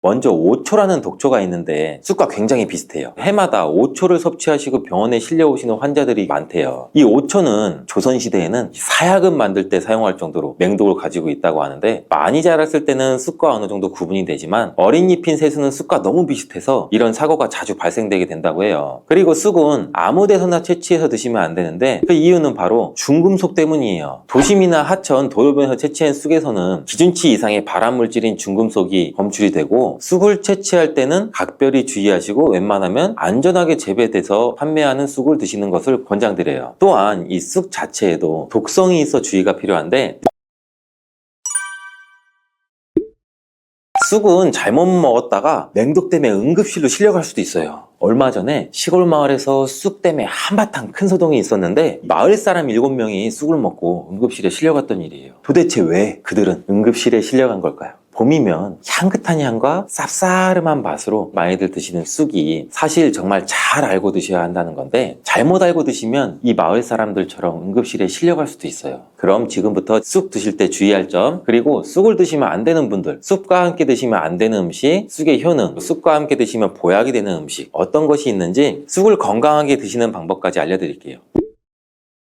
먼저 오초라는 독초가 있는데 쑥과 굉장히 비슷해요. 해마다 오초를 섭취하시고 병원에 실려오시는 환자들이 많대요. 이 오초는 조선시대에는 사약을 만들 때 사용할 정도로 맹독을 가지고 있다고 하는데, 많이 자랐을 때는 쑥과 어느 정도 구분이 되지만 어린 잎인 새순은 쑥과 너무 비슷해서 이런 사고가 자주 발생되게 된다고 해요. 그리고 쑥은 아무 데서나 채취해서 드시면 안 되는데 그 이유는 바로 중금속 때문이에요. 도심이나 하천, 도로변에서 채취한 쑥에서는 기준치 이상의 발암물질인 중금속이 검출이 되고, 쑥을 채취할 때는 각별히 주의하시고 웬만하면 안전하게 재배돼서 판매하는 쑥을 드시는 것을 권장드려요. 또한 이 쑥 자체에도 독성이 있어 주의가 필요한데, 쑥은 잘못 먹었다가 맹독 때문에 응급실로 실려갈 수도 있어요. 얼마 전에 시골 마을에서 쑥 때문에 한바탕 큰 소동이 있었는데 마을 사람 7명이 쑥을 먹고 응급실에 실려갔던 일이에요. 도대체 왜 그들은 응급실에 실려간 걸까요? 봄이면 향긋한 향과 쌉싸름한 맛으로 많이들 드시는 쑥이 사실 정말 잘 알고 드셔야 한다는 건데, 잘못 알고 드시면 이 마을 사람들처럼 응급실에 실려갈 수도 있어요. 그럼 지금부터 쑥 드실 때 주의할 점, 그리고 쑥을 드시면 안 되는 분들, 쑥과 함께 드시면 안 되는 음식, 쑥의 효능, 쑥과 함께 드시면 보약이 되는 음식, 어떤 것이 있는지 쑥을 건강하게 드시는 방법까지 알려드릴게요.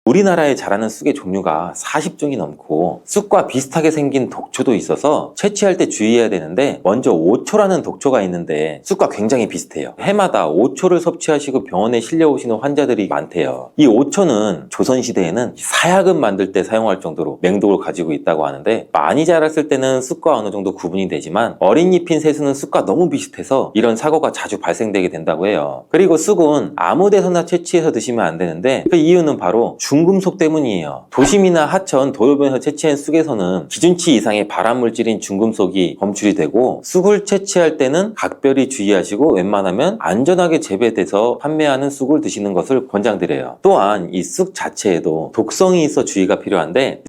우리나라에 자라는 쑥의 종류가 40종이 넘고 쑥과 비슷하게 생긴 독초도 있어서 채취할 때 주의해야 되는데, 먼저 오초라는 독초가 있는데 쑥과 굉장히 비슷해요. 해마다 오초를 섭취하시고 병원에 실려오시는 환자들이 많대요. 이 오초는 조선시대에는 사약을 만들 때 사용할 정도로 맹독을 가지고 있다고 하는데, 많이 자랐을 때는 쑥과 어느 정도 구분이 되지만 어린 잎인 새순은 쑥과 너무 비슷해서 이런 사고가 자주 발생되게 된다고 해요. 그리고 쑥은 아무 데서나 채취해서 드시면 안 되는데 그 이유는 바로 중금속 때문이에요. 도심이나 하천, 도로변에서 채취한 쑥에서는 기준치 이상의 발암물질인 중금속이 검출이 되고, 쑥을 채취할 때는 각별히 주의하시고 웬만하면 안전하게 재배돼서 판매하는 쑥을 드시는 것을 권장드려요. 또한 이 쑥 자체에도 독성이 있어 주의가 필요한데,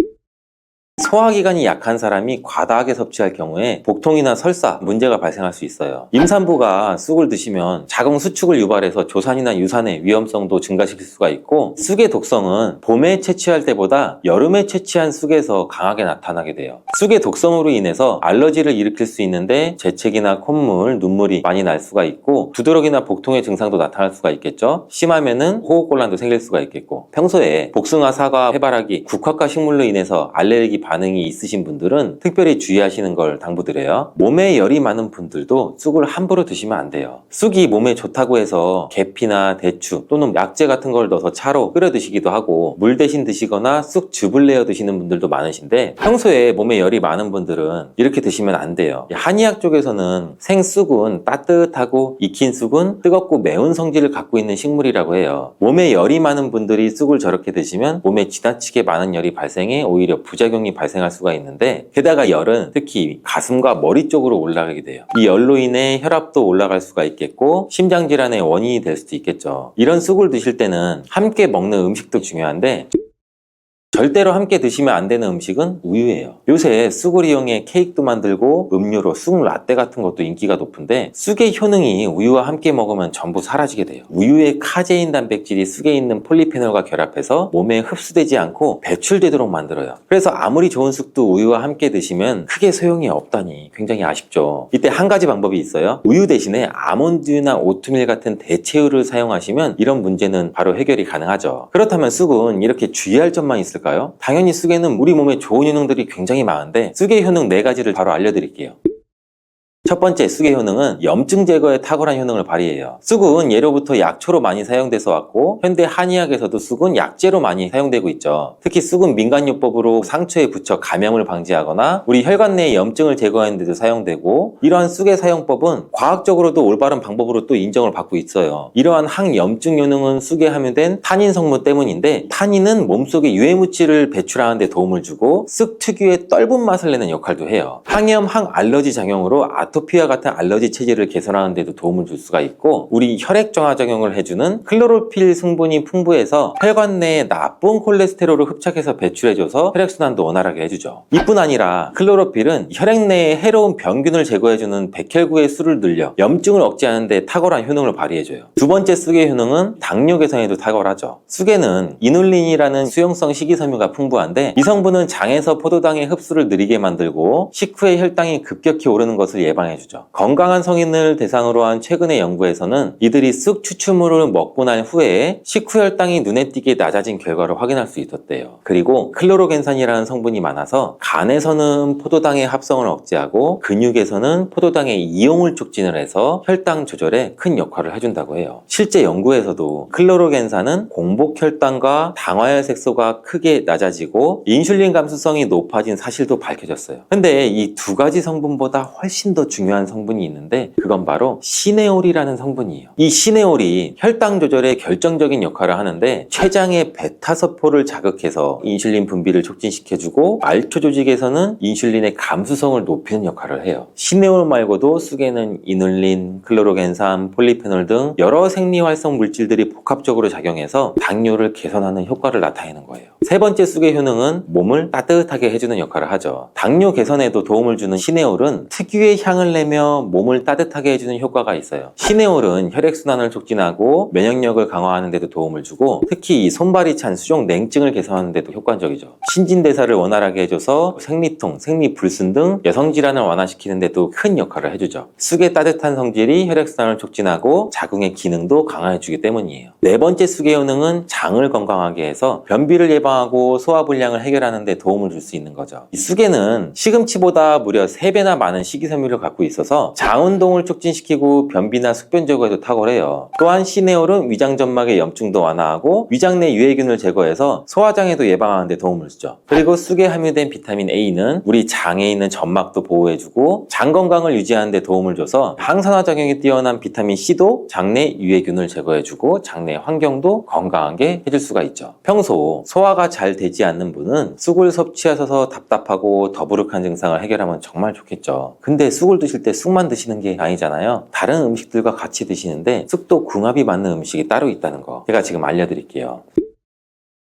소화기관이 약한 사람이 과다하게 섭취할 경우에 복통이나 설사, 문제가 발생할 수 있어요. 임산부가 쑥을 드시면 자궁 수축을 유발해서 조산이나 유산의 위험성도 증가시킬 수가 있고, 쑥의 독성은 봄에 채취할 때보다 여름에 채취한 쑥에서 강하게 나타나게 돼요. 쑥의 독성으로 인해서 알러지를 일으킬 수 있는데 재채기나 콧물, 눈물이 많이 날 수가 있고, 두드러기나 복통의 증상도 나타날 수가 있겠죠. 심하면은 호흡곤란도 생길 수가 있겠고, 평소에 복숭아, 사과, 해바라기, 국화과 식물로 인해서 알레르기 반응이 있으신 분들은 특별히 주의하시는 걸 당부드려요. 몸에 열이 많은 분들도 쑥을 함부로 드시면 안 돼요. 쑥이 몸에 좋다고 해서 계피나 대추 또는 약재 같은 걸 넣어서 차로 끓여 드시기도 하고, 물 대신 드시거나 쑥즙을 내어 드시는 분들도 많으신데, 평소에 몸에 열이 많은 분들은 이렇게 드시면 안 돼요. 한의학 쪽에서는 생쑥은 따뜻하고 익힌 쑥은 뜨겁고 매운 성질을 갖고 있는 식물이라고 해요. 몸에 열이 많은 분들이 쑥을 저렇게 드시면 몸에 지나치게 많은 열이 발생해 오히려 부작용이 발생할 수가 있는데, 게다가 열은 특히 가슴과 머리 쪽으로 올라가게 돼요. 이 열로 인해 혈압도 올라갈 수가 있겠고 심장질환의 원인이 될 수도 있겠죠. 이런 쑥을 드실 때는 함께 먹는 음식도 중요한데, 절대로 함께 드시면 안 되는 음식은 우유예요. 요새 쑥을 이용해 케이크도 만들고 음료로 쑥 라떼 같은 것도 인기가 높은데, 쑥의 효능이 우유와 함께 먹으면 전부 사라지게 돼요. 우유의 카제인 단백질이 쑥에 있는 폴리페놀과 결합해서 몸에 흡수되지 않고 배출되도록 만들어요. 그래서 아무리 좋은 쑥도 우유와 함께 드시면 크게 소용이 없다니 굉장히 아쉽죠. 이때 한 가지 방법이 있어요. 우유 대신에 아몬드유나 오트밀 같은 대체우를 사용하시면 이런 문제는 바로 해결이 가능하죠. 그렇다면 쑥은 이렇게 주의할 점만 있을까요? 당연히 쑥에는 우리 몸에 좋은 효능들이 굉장히 많은데, 쑥의 효능 4가지를 바로 알려드릴게요. 첫 번째, 쑥의 효능은 염증 제거에 탁월한 효능을 발휘해요. 쑥은 예로부터 약초로 많이 사용돼서 왔고, 현대 한의학에서도 쑥은 약재로 많이 사용되고 있죠. 특히 쑥은 민간요법으로 상처에 붙여 감염을 방지하거나 우리 혈관 내의 염증을 제거하는 데도 사용되고, 이러한 쑥의 사용법은 과학적으로도 올바른 방법으로 또 인정을 받고 있어요. 이러한 항염증 효능은 쑥에 함유된 타닌 성분 때문인데, 타닌은 몸속에 유해물질을 배출하는 데 도움을 주고 쑥 특유의 떫은 맛을 내는 역할도 해요. 항염, 항알러지 작용으로 아토피와 같은 알러지 체질을 개선하는 데도 도움을 줄 수가 있고, 우리 혈액 정화 작용을 해주는 클로로필 성분이 풍부해서 혈관 내에 나쁜 콜레스테롤을 흡착해서 배출해줘서 혈액순환도 원활하게 해주죠. 이뿐 아니라 클로로필은 혈액 내에 해로운 병균을 제거해주는 백혈구의 수를 늘려 염증을 억제하는 데 탁월한 효능을 발휘해줘요. 두 번째 쑥의 효능은 당뇨 개선에도 탁월하죠. 쑥에는 이눌린이라는 수용성 식이섬유가 풍부한데, 이 성분은 장에서 포도당의 흡수를 느리게 만들고 식후에 혈당이 급격히 오르는 것을 예방합니다. 예방해주죠. 건강한 성인을 대상으로 한 최근의 연구에서는 이들이 쑥 추출물을 먹고 난 후에 식후 혈당이 눈에 띄게 낮아진 결과를 확인할 수 있었대요. 그리고 클로로겐산이라는 성분이 많아서 간에서는 포도당의 합성을 억제하고 근육에서는 포도당의 이용을 촉진을 해서 혈당 조절에 큰 역할을 해준다고 해요. 실제 연구에서도 클로로겐산은 공복 혈당과 당화혈 색소가 크게 낮아지고 인슐린 감수성이 높아진 사실도 밝혀졌어요. 근데 이 두 가지 성분보다 훨씬 더 중요한 성분이 있는데 그건 바로 시네올이라는 성분이에요. 이 시네올이 혈당 조절에 결정적인 역할을 하는데 췌장의 베타서포를 자극해서 인슐린 분비를 촉진시켜주고 말초 조직에서는 인슐린의 감수성을 높이는 역할을 해요. 시네올 말고도 쑥에는 이눌린, 클로로겐산, 폴리페놀 등 여러 생리활성 물질들이 복합적으로 작용해서 당뇨를 개선하는 효과를 나타내는 거예요. 세 번째 쑥의 효능은 몸을 따뜻하게 해주는 역할을 하죠. 당뇨 개선에도 도움을 주는 시네올은 특유의 향을 내며 몸을 따뜻하게 해주는 효과가 있어요. 시네올은 혈액순환을 촉진하고 면역력을 강화하는 데도 도움을 주고 특히 이 손발이 찬 수족 냉증을 개선하는 데도 효과적이죠. 신진대사를 원활하게 해줘서 생리통, 생리불순 등 여성질환을 완화시키는 데도 큰 역할을 해주죠. 쑥의 따뜻한 성질이 혈액순환을 촉진하고 자궁의 기능도 강화해주기 때문이에요. 네 번째 쑥의 효능은 장을 건강하게 해서 변비를 예방하고 소화불량을 해결하는 데 도움을 줄 수 있는 거죠. 이 쑥에는 시금치보다 무려 3배나 많은 식이섬유를 갖고 있어서 장운동을 촉진시키고 변비나 숙변 제거에도 탁월해요. 또한 시네올은 위장점막의 염증도 완화하고 위장 내 유해균을 제거해서 소화장애도 예방하는 데 도움을 주죠. 그리고 쑥에 함유된 비타민 A는 우리 장에 있는 점막도 보호해주고 장 건강을 유지하는 데 도움을 줘서 항산화 작용이 뛰어난 비타민 C도 장내 유해균을 제거해주고 장내 환경도 건강하게 해줄 수가 있죠. 평소 소화가 잘 되지 않는 분은 쑥을 섭취하셔서 답답하고 더부룩한 증상을 해결하면 정말 좋겠죠. 근데 쑥을 드실 때 쑥만 드시는 게 아니잖아요. 다른 음식들과 같이 드시는데 쑥도 궁합이 맞는 음식이 따로 있다는 거 제가 지금 알려드릴게요.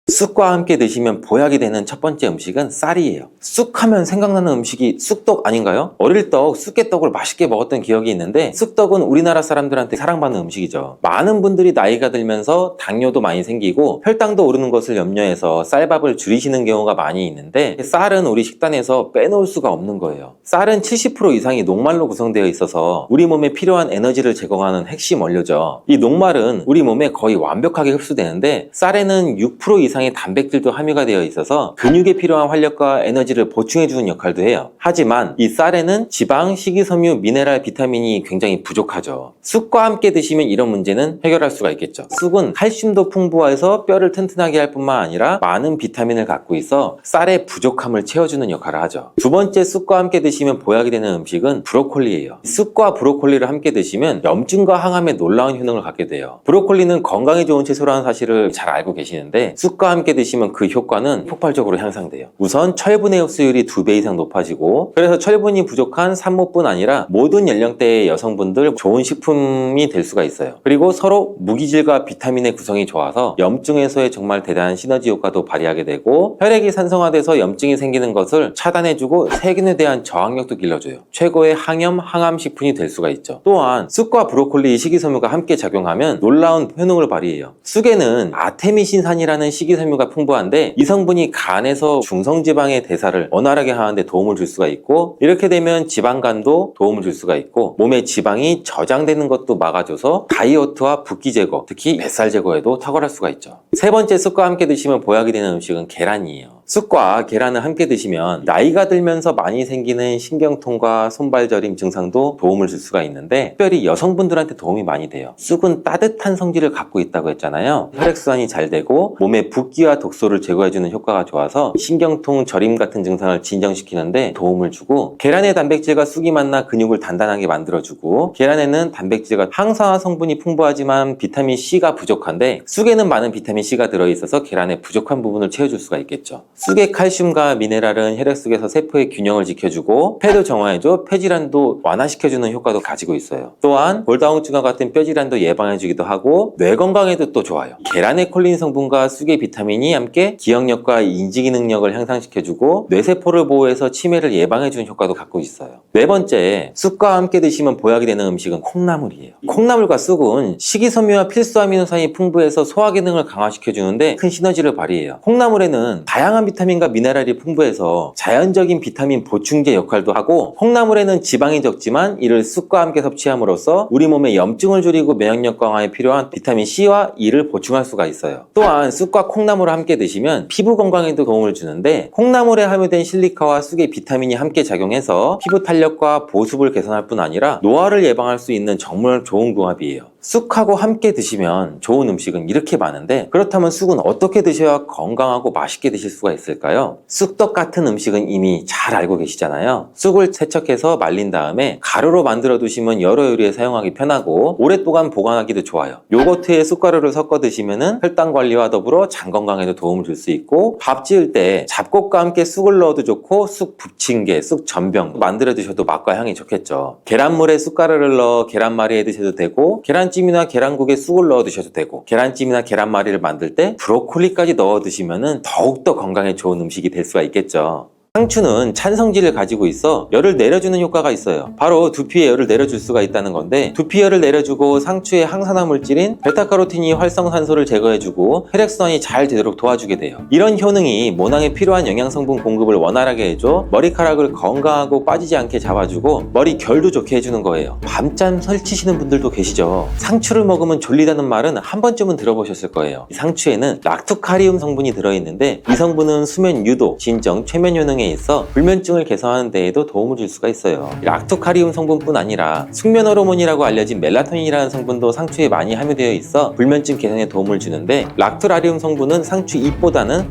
쑥과 함께 드시면 보약이 되는 첫 번째 음식은 쌀이에요. 쑥하면 생각나는 음식이 쑥떡 아닌가요? 어릴 적 쑥개떡을 맛있게 먹었던 기억이 있는데 쑥떡은 우리나라 사람들한테 사랑받는 음식이죠. 많은 분들이 나이가 들면서 당뇨도 많이 생기고 혈당도 오르는 것을 염려해서 쌀밥을 줄이시는 경우가 많이 있는데 쌀은 우리 식단에서 빼놓을 수가 없는 거예요. 쌀은 70% 이상이 녹말로 구성되어 있어서 우리 몸에 필요한 에너지를 제공하는 핵심 원료죠. 이 녹말은 우리 몸에 거의 완벽하게 흡수되는데 쌀에는 6% 이상의 단백질도 함유가 되어 있어서 근육에 필요한 활력과 에너지를 보충해주는 역할도 해요. 하지만 이 쌀에는 지방, 식이섬유, 미네랄, 비타민이 굉장히 부족하죠. 쑥과 함께 드시면 이런 문제는 해결할 수가 있겠죠. 쑥은 칼슘도 풍부해서 뼈를 튼튼하게 할 뿐만 아니라 많은 비타민을 갖고 있어 쌀의 부족함을 채워주는 역할을 하죠. 두 번째 쑥과 함께 드시면 보약이 되는 음식은 브로콜리예요. 쑥과 브로콜리를 함께 드시면 염증과 항암에 놀라운 효능을 갖게 돼요. 브로콜리는 건강에 좋은 채소라는 사실을 잘 알고 계시는데 쑥과 함께 드시면 그 효과는 폭발적으로 향상돼요. 우선 철분의 흡수율이 2배 이상 높아지고 그래서 철분이 부족한 산모뿐 아니라 모든 연령대의 여성분들 좋은 식품이 될 수가 있어요. 그리고 서로 무기질과 비타민의 구성이 좋아서 염증 해소에 정말 대단한 시너지 효과도 발휘하게 되고 혈액이 산성화돼서 염증이 생기는 것을 차단해주고 세균에 대한 저항력도 길러줘요. 최고의 항염, 항암 식품이 될 수가 있죠. 또한 쑥과 브로콜리, 식이섬유가 함께 작용하면 놀라운 효능을 발휘해요. 쑥에는 아테미신산이라는 식이섬유가 풍부한데 이 성분이 간에서 중성지방의 대사를 원활하게 하는데 도움을 줄 수가 있고 이렇게 되면 지방간도 도움을 줄 수가 있고 몸에 지방이 저장되는 것도 막아줘서 다이어트와 붓기 제거, 특히 뱃살 제거에도 탁월할 수가 있죠. 세 번째 쑥과 함께 드시면 보약이 되는 음식은 계란이에요. 쑥과 계란을 함께 드시면 나이가 들면서 많이 생기는 신경통과 손발저림 증상도 도움을 줄 수가 있는데 특별히 여성분들한테 도움이 많이 돼요. 쑥은 따뜻한 성질을 갖고 있다고 했잖아요. 혈액순환이 잘 되고 몸의 붓기와 독소를 제거해주는 효과가 좋아서 신경통, 저림 같은 증상을 진정시키는데 도움을 주고 계란의 단백질과 쑥이 만나 근육을 단단하게 만들어주고 계란에는 단백질과 항산화 성분이 풍부하지만 비타민 C가 부족한데 쑥에는 많은 비타민 C가 들어있어서 계란의 부족한 부분을 채워줄 수가 있겠죠. 쑥의 칼슘과 미네랄은 혈액 속에서 세포의 균형을 지켜주고 폐도 정화해줘 폐질환도 완화시켜주는 효과도 가지고 있어요. 또한 골다공증과 같은 뼈질환도 예방해주기도 하고 뇌 건강에도 또 좋아요. 계란의 콜린 성분과 쑥의 비타민이 함께 기억력과 인지 기능력을 향상시켜주고 뇌세포를 보호해서 치매를 예방해주는 효과도 갖고 있어요. 네 번째, 쑥과 함께 드시면 보약이 되는 음식은 콩나물이에요. 콩나물과 쑥은 식이섬유와 필수 아미노산이 풍부해서 소화 기능을 강화시켜주는데 큰 시너지를 발휘해요. 콩나물에는 다양한 비타민과 미네랄이 풍부해서 자연적인 비타민 보충제 역할도 하고, 콩나물에는 지방이 적지만 이를 쑥과 함께 섭취함으로써 우리 몸의 염증을 줄이고 면역력 강화에 필요한 비타민 C와 E를 보충할 수가 있어요. 또한 쑥과 콩나물을 함께 드시면 피부 건강에도 도움을 주는데, 콩나물에 함유된 실리카와 쑥의 비타민이 함께 작용해서 피부 탄력과 보습을 개선할 뿐 아니라 노화를 예방할 수 있는 정말 좋은 궁합이에요. 쑥하고 함께 드시면 좋은 음식은 이렇게 많은데, 그렇다면 쑥은 어떻게 드셔야 건강하고 맛있게 드실 수가 있을까요? 쑥떡 같은 음식은 이미 잘 알고 계시잖아요. 쑥을 세척해서 말린 다음에 가루로 만들어 두시면 여러 요리에 사용하기 편하고 오랫동안 보관하기도 좋아요. 요거트에 쑥가루를 섞어 드시면 혈당 관리와 더불어 장 건강에도 도움을 줄 수 있고, 밥 지을 때 잡곡과 함께 쑥을 넣어도 좋고, 쑥 부침개, 쑥 전병 만들어 드셔도 맛과 향이 좋겠죠. 계란물에 쑥가루를 넣어 계란말이 해 드셔도 되고, 계란찜이나 계란국에 쑥을 넣어 드셔도 되고, 계란찜이나 계란말이를 만들 때 브로콜리까지 넣어 드시면 더욱더 건강에 좋은 음식이 될 수가 있겠죠. 상추는 찬성질을 가지고 있어 열을 내려주는 효과가 있어요. 바로 두피에 열을 내려줄 수가 있다는 건데, 두피열을 내려주고 상추의 항산화 물질인 베타카로틴이 활성산소를 제거해주고 혈액순환이 잘 되도록 도와주게 돼요. 이런 효능이 모낭에 필요한 영양성분 공급을 원활하게 해줘 머리카락을 건강하고 빠지지 않게 잡아주고 머리 결도 좋게 해주는 거예요. 밤잠 설치시는 분들도 계시죠. 상추를 먹으면 졸리다는 말은 한 번쯤은 들어보셨을 거예요. 이 상추에는 락토카리움 성분이 들어있는데, 이 성분은 수면 유도, 진정, 최면 효능에 있어 불면증을 개선하는 데에도 도움을 줄 수가 있어요. 락토카리움 성분뿐 아니라 숙면 호르몬이라고 알려진 멜라토닌이라는 성분도 상추에 많이 함유되어 있어 불면증 개선에 도움을 주는데, 락토라리움 성분은 상추 잎보다는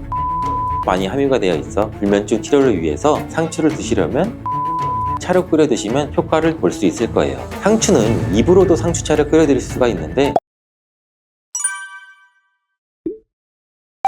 많이 함유가 되어 있어 불면증 치료를 위해서 상추를 드시려면 차로 끓여 드시면 효과를 볼 수 있을 거예요. 상추는 입으로도 상추차를 끓여 드릴 수가 있는데,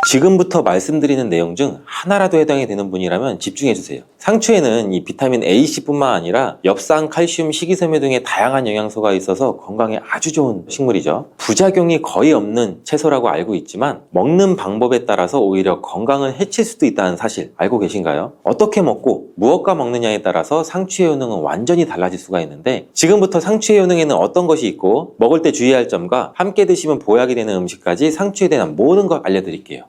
지금부터 말씀드리는 내용 중 하나라도 해당이 되는 분이라면 집중해주세요. 상추에는 이 비타민 A씨뿐만 아니라 엽산, 칼슘, 식이섬유 등의 다양한 영양소가 있어서 건강에 아주 좋은 식물이죠. 부작용이 거의 없는 채소라고 알고 있지만 먹는 방법에 따라서 오히려 건강을 해칠 수도 있다는 사실 알고 계신가요? 어떻게 먹고 무엇과 먹느냐에 따라서 상추의 효능은 완전히 달라질 수가 있는데, 지금부터 상추의 효능에는 어떤 것이 있고 먹을 때 주의할 점과 함께 드시면 보약이 되는 음식까지 상추에 대한 모든 걸 알려드릴게요.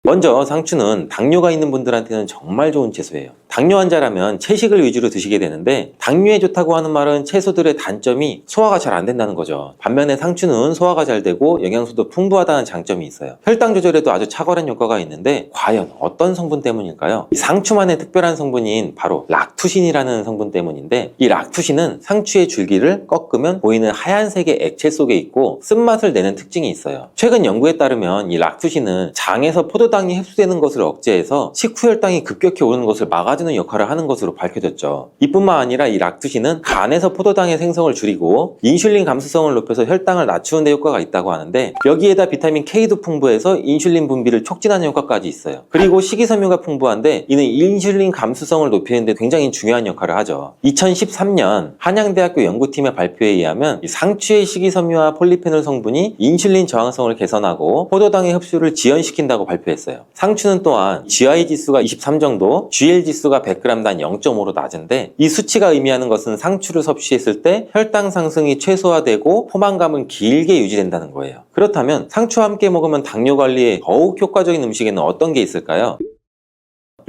먼저 상추는 당뇨가 있는 분들한테는 정말 좋은 채소예요. 당뇨 환자라면 채식을 위주로 드시게 되는데, 당뇨에 좋다고 하는 말은 채소들의 단점이 소화가 잘 안 된다는 거죠. 반면에 상추는 소화가 잘 되고 영양소도 풍부하다는 장점이 있어요. 혈당 조절에도 아주 탁월한 효과가 있는데, 과연 어떤 성분 때문일까요? 이 상추만의 특별한 성분인 바로 락투신이라는 성분 때문인데, 이 락투신은 상추의 줄기를 꺾으면 보이는 하얀색의 액체 속에 있고 쓴맛을 내는 특징이 있어요. 최근 연구에 따르면 이 락투신은 장에서 포도당이 흡수되는 것을 억제해서 식후 혈당이 급격히 오르는 것을 막아주는 역할을 하는 것으로 밝혀졌죠. 이뿐만 아니라 이 락투신은 간에서 포도당의 생성을 줄이고 인슐린 감수성을 높여서 혈당을 낮추는 데 효과가 있다고 하는데, 여기에다 비타민 K도 풍부해서 인슐린 분비를 촉진하는 효과까지 있어요. 그리고 식이섬유가 풍부한데, 이는 인슐린 감수성을 높이는 데 굉장히 중요한 역할을 하죠. 2013년 한양대학교 연구팀의 발표에 의하면 상추의 식이섬유와 폴리페놀 성분이 인슐린 저항성을 개선하고 포도당의 흡수를 지연시킨다고 발표했어요. 상추는 또한 GI 지수가 23 정도, GL 지수가 100g당 0.5로 낮은데, 이 수치가 의미하는 것은 상추를 섭취했을 때 혈당 상승이 최소화되고 포만감은 길게 유지된다는 거예요. 그렇다면 상추와 함께 먹으면 당뇨 관리에 더욱 효과적인 음식에는 어떤 게 있을까요?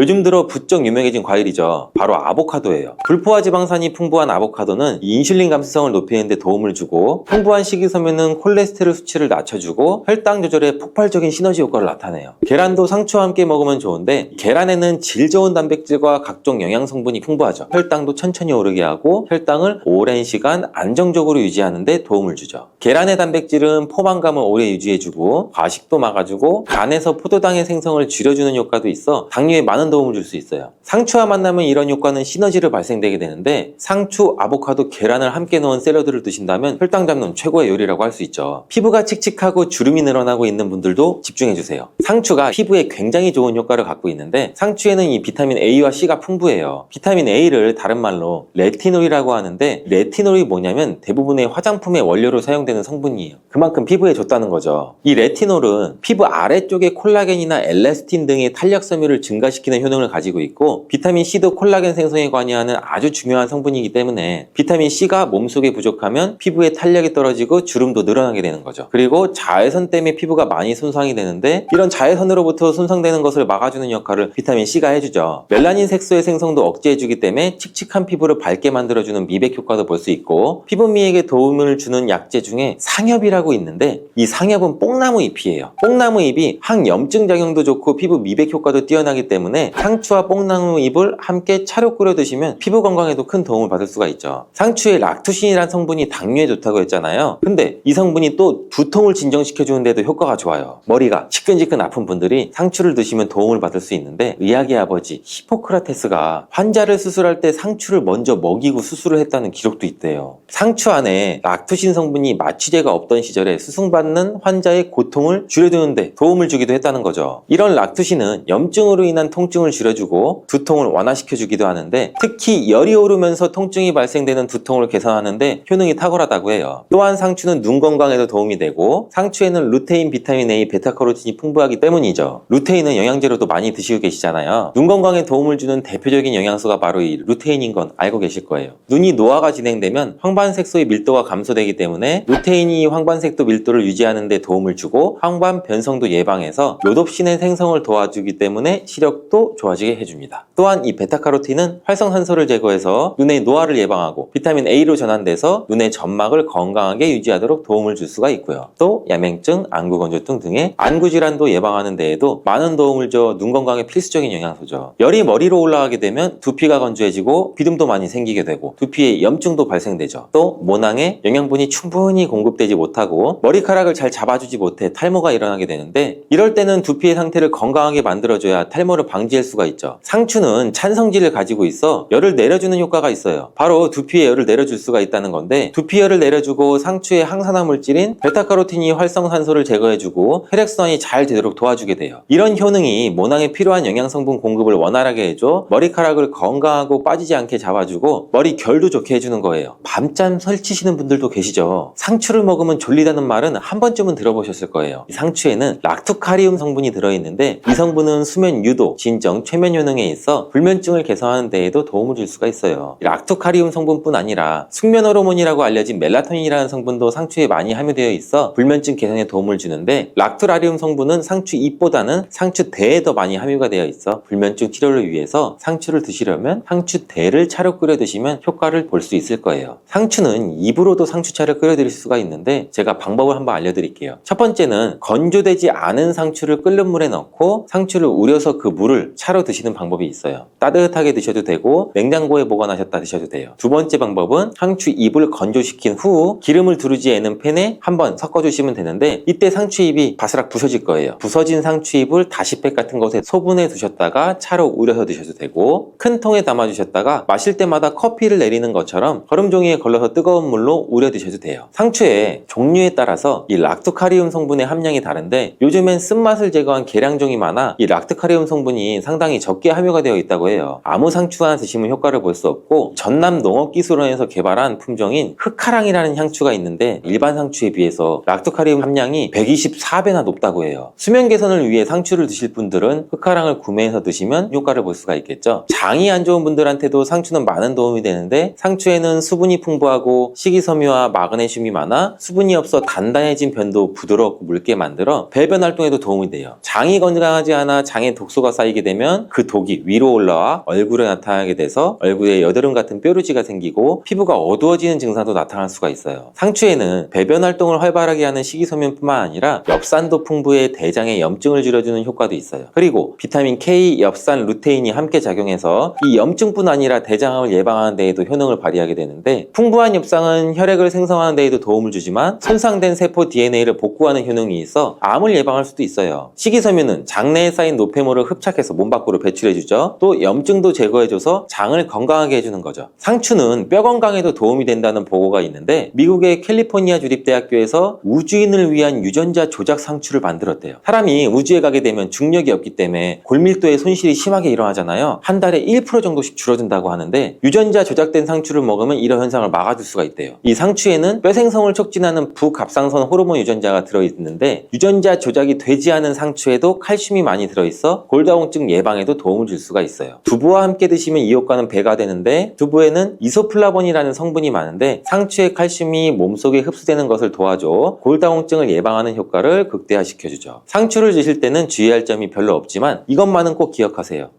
요즘 들어 부쩍 유명해진 과일이죠. 바로 아보카도예요. 불포화 지방산이 풍부한 아보카도는 인슐린 감수성을 높이는 데 도움을 주고, 풍부한 식이섬유는 콜레스테롤 수치를 낮춰주고 혈당 조절에 폭발적인 시너지 효과를 나타내요. 계란도 상추와 함께 먹으면 좋은데, 계란에는 질 좋은 단백질과 각종 영양 성분이 풍부하죠. 혈당도 천천히 오르게 하고 혈당을 오랜 시간 안정적으로 유지하는 데 도움을 주죠. 계란의 단백질은 포만감을 오래 유지해주고 과식도 막아주고 간에서 포도당의 생성을 줄여주는 효과도 있어 당뇨에 많은 도움을 줄 수 있어요. 상추와 만나면 이런 효과는 시너지를 발생되게 되는데, 상추, 아보카도, 계란을 함께 넣은 샐러드를 드신다면 혈당 잡는 최고의 요리라고 할 수 있죠. 피부가 칙칙하고 주름이 늘어나고 있는 분들도 집중해주세요. 상추가 피부에 굉장히 좋은 효과를 갖고 있는데, 상추에는 이 비타민 A와 C가 풍부해요. 비타민 A를 다른 말로 레티놀이라고 하는데, 레티놀이 뭐냐면 대부분의 화장품의 원료로 사용되는 성분이에요. 그만큼 피부에 좋다는 거죠. 이 레티놀은 피부 아래쪽의 콜라겐이나 엘라스틴 등의 탄력섬유를 증가시키는 있는 효능을 가지고 있고, 비타민 C도 콜라겐 생성에 관여하는 아주 중요한 성분이기 때문에 비타민 C가 몸속에 부족하면 피부에 탄력이 떨어지고 주름도 늘어나게 되는 거죠. 그리고 자외선 때문에 피부가 많이 손상이 되는데, 이런 자외선으로부터 손상되는 것을 막아주는 역할을 비타민 C가 해주죠. 멜라닌 색소의 생성도 억제해주기 때문에 칙칙한 피부를 밝게 만들어주는 미백 효과도 볼 수 있고, 피부 미백에 도움을 주는 약재 중에 상엽이라고 있는데, 이 상엽은 뽕나무 잎이에요. 뽕나무 잎이 항염증 작용도 좋고 피부 미백 효과도 뛰어나기 때문에 상추와 뽕나무 잎을 함께 차로 끓여 드시면 피부 건강에도 큰 도움을 받을 수가 있죠. 상추에 락투신이라는 성분이 당뇨에 좋다고 했잖아요. 근데 이 성분이 또 두통을 진정시켜주는 데도 효과가 좋아요. 머리가 지끈지끈 아픈 분들이 상추를 드시면 도움을 받을 수 있는데, 의학의 아버지 히포크라테스가 환자를 수술할 때 상추를 먼저 먹이고 수술을 했다는 기록도 있대요. 상추 안에 락투신 성분이 마취제가 없던 시절에 수술받는 환자의 고통을 줄여주는데 도움을 주기도 했다는 거죠. 이런 락투신은 염증으로 인한 통증을 줄여주고 두통을 완화시켜주기도 하는데, 특히 열이 오르면서 통증이 발생되는 두통을 개선하는데 효능이 탁월하다고 해요. 또한 상추는 눈 건강에도 도움이 되고, 상추에는 루테인, 비타민 A, 베타카로틴이 풍부하기 때문이죠. 루테인은 영양제로도 많이 드시고 계시잖아요. 눈 건강에 도움을 주는 대표적인 영양소가 바로 이 루테인인 건 알고 계실 거예요. 눈이 노화가 진행되면 황반색소의 밀도가 감소되기 때문에 루테인이 황반색소 밀도를 유지하는 데 도움을 주고, 황반 변성도 예방해서 요놉신의 생성을 도와주기 때문에 시력도 좋아지게 해줍니다. 또한 이 베타카로틴은 활성산소를 제거해서 눈의 노화를 예방하고 비타민 A로 전환돼서 눈의 점막을 건강하게 유지하도록 도움을 줄 수가 있고요. 또 야맹증, 안구건조증 등의 안구질환도 예방하는 데에도 많은 도움을 줘 눈 건강에 필수적인 영양소죠. 열이 머리로 올라가게 되면 두피가 건조해지고 비듬도 많이 생기게 되고 두피에 염증도 발생되죠. 또 모낭에 영양분이 충분히 공급되지 못하고 머리카락을 잘 잡아주지 못해 탈모가 일어나게 되는데, 이럴 때는 두피의 상태를 건강하게 만들어줘야 탈모를 방지할 수가 있죠. 상추는 찬성질을 가지고 있어 열을 내려주는 효과가 있어요. 바로 두피에 열을 내려줄 수가 있다는 건데, 두피 열을 내려주고 상추의 항산화 물질인 베타카로틴이 활성산소를 제거해주고 혈액순환이 잘 되도록 도와주게 돼요. 이런 효능이 모낭에 필요한 영양성분 공급을 원활하게 해줘 머리카락을 건강하고 빠지지 않게 잡아주고 머리 결도 좋게 해주는 거예요. 밤잠 설치시는 분들도 계시죠. 상추를 먹으면 졸리다는 말은 한 번쯤은 들어보셨을 거예요. 이 상추에는 락투카리움 성분이 들어있는데, 이 성분은 수면 유도, 진정, 최면 효능에 있어 불면증을 개선하는 데에도 도움을 줄 수가 있어요. 락투카리움 성분뿐 아니라 숙면 호르몬이라고 알려진 멜라토닌이라는 성분도 상추에 많이 함유되어 있어 불면증 개선에 도움을 주는데, 락투라리움 성분은 상추 잎보다는 상추 대에 더 많이 함유가 되어 있어 불면증 치료를 위해서 상추를 드시려면 상추 대를 차로 끓여 드시면 효과를 볼 수 있을 거예요. 상추는 입으로도 상추차를 끓여 드릴 수가 있는데, 제가 방법을 한번 알려드릴게요. 첫 번째는 건조되지 않은 상추를 끓는 물에 넣고 상추를 우려서 그 물을 차로 드시는 방법이 있어요. 따뜻하게 드셔도 되고 냉장고에 보관하셨다 드셔도 돼요. 두 번째 방법은 상추 잎을 건조시킨 후 기름을 두르지 않은 팬에 한번 섞어주시면 되는데, 이때 상추잎이 바스락 부서질 거예요. 부서진 상추잎을 다시팩 같은 곳에 소분해 두셨다가 차로 우려서 드셔도 되고, 큰 통에 담아 주셨다가 마실 때마다 커피를 내리는 것처럼 거름종이에 걸러서 뜨거운 물로 우려 드셔도 돼요. 상추의 종류에 따라서 이 락투카리움 성분의 함량이 다른데, 요즘엔 쓴맛을 제거한 계량종이 많아 이 락투카리움 성분이 상당히 적게 함유가 되어 있다고 해요. 아무 상추 하나 드시면 효과를 볼 수 없고, 전남 농업기술원에서 개발한 품종인 흑카랑이라는 향추가 있는데, 일반 상추에 비해서 락투카리움 함량이 124배나 높다고 해요. 수면 개선을 위해 상추를 드실 분들은 흑카랑을 구매해서 드시면 효과를 볼 수가 있겠죠. 장이 안 좋은 분들한테도 상추는 많은 도움이 되는데, 상추에는 수분이 풍부하고 식이섬유와 마그네슘이 많아 수분이 없어 단단해진 변도 부드럽고 묽게 만들어 배변 활동에도 도움이 돼요. 장이 건강하지 않아 장에 독소가 쌓이게 되면 그 독이 위로 올라와 얼굴에 나타나게 돼서 얼굴에 여드름 같은 뾰루지가 생기고 피부가 어두워지는 증상도 나타날 수가 있어요. 상추에는 배변 활동을 활발하게 하는 식이섬유뿐만 아니라 엽산도 풍부해 대장의 염증을 줄여주는 효과도 있어요. 그리고 비타민 K, 엽산, 루테인이 함께 작용해서 이 염증뿐 아니라 대장암을 예방하는 데에도 효능을 발휘하게 되는데, 풍부한 엽산은 혈액을 생성하는 데에도 도움을 주지만 손상된 세포 DNA를 복구하는 효능이 있어 암을 예방할 수도 있어요. 식이섬유는 장내에 쌓인 노폐물을 흡착해서 몸 밖으로 배출해주죠. 있고요. 또 염증도 제거해줘서 장을 건강하게 해주는 거죠. 상추는 뼈 건강에도 도움이 된다는 보고가 있는데 미국의 캘리포니아 주립대학교에서 우주인을 위한 유전자 조작 상추를 만들었대요. 사람이 우주에 가게 되면 중력이 없기 때문에 골밀도의 손실이 심하게 일어나잖아요. 한 달에 1% 정도씩 줄어든다고 하는데 유전자 조작된 상추를 먹으면 이런 현상을 막아줄 수가 있대요. 이 상추에는 뼈 생성을 촉진하는 부갑상선 호르몬 유전자가 들어있는데 유전자 조작이 되지 않은 상추에도 칼슘이 많이 들어있어 골다공증 예방에도 도움을 줄 수가 있어요. 두부와 함께 드시면 이 효과는 배가 되는데 두부에는 이소플라본이라는 성분이 많은데 상추의 칼슘이 몸속에 흡수되는 것을 도와줘 골다공증을 예방하는 효과를 극대화시켜주죠. 상추를 드실 때는 주의할 점이 별로 없지만 이것만은 꼭 기억하세요.